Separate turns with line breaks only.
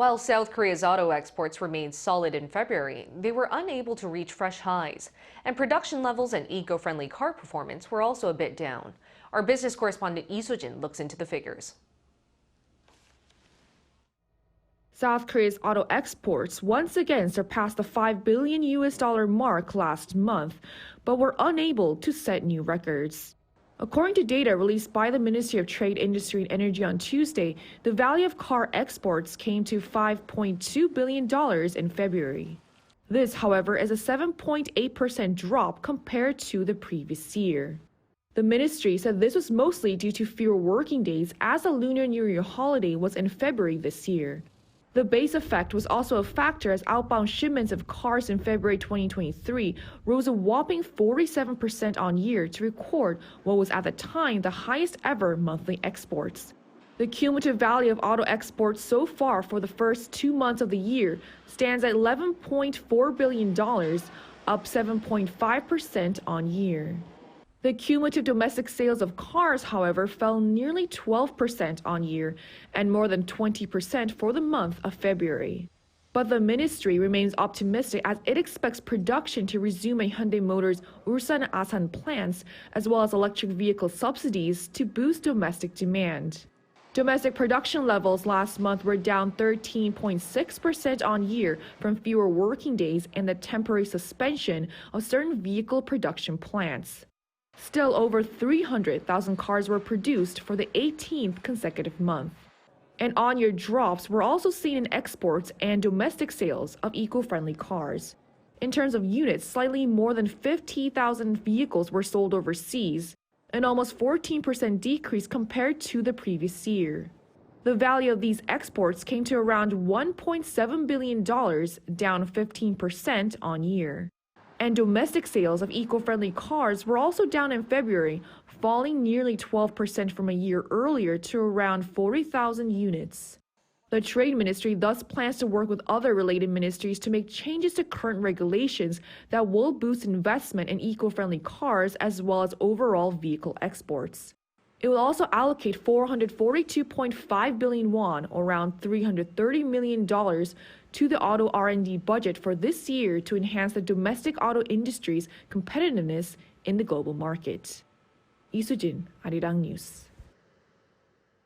While South Korea's auto exports remained solid in February, they were unable to reach fresh highs, and production levels and eco-friendly car performance were also a bit down. Our business correspondent Lee Soo-jin looks into the figures.
South Korea's auto exports once again surpassed the $5 billion mark last month, but were unable to set new records. According to data released by the Ministry of Trade, Industry and Energy on Tuesday, the value of car exports came to $5.2 billion in February. This, however, is a 7.8% drop compared to the previous year. The ministry said this was mostly due to fewer working days as the Lunar New Year holiday was in February this year. The base effect was also a factor as outbound shipments of cars in February 2023 rose a whopping 47% on year to record what was at the time the highest ever monthly exports. The cumulative value of auto exports so far for the first 2 months of the year stands at $11.4 billion, up 7.5% on year. The cumulative domestic sales of cars, however, fell nearly 12% on year and more than 20% for the month of February. But the ministry remains optimistic as it expects production to resume at Hyundai Motor's Ulsan and Asan plants, as well as electric vehicle subsidies to boost domestic demand. Domestic production levels last month were down 13.6% on year from fewer working days and the temporary suspension of certain vehicle production plants. Still, over 300,000 cars were produced for the 18th consecutive month. And on-year drops were also seen in exports and domestic sales of eco-friendly cars. In terms of units, slightly more than 50,000 vehicles were sold overseas, an almost 14% decrease compared to the previous year. The value of these exports came to around $1.7 billion, down 15% on year. And domestic sales of eco-friendly cars were also down in February, falling nearly 12% from a year earlier to around 40,000 units. The Trade Ministry thus plans to work with other related ministries to make changes to current regulations that will boost investment in eco-friendly cars as well as overall vehicle exports. It will also allocate 442.5 billion won, or around $330 million, to the auto R&D budget for this year to enhance the domestic auto industry's competitiveness in the global market. Lee Soo-jin, Arirang News.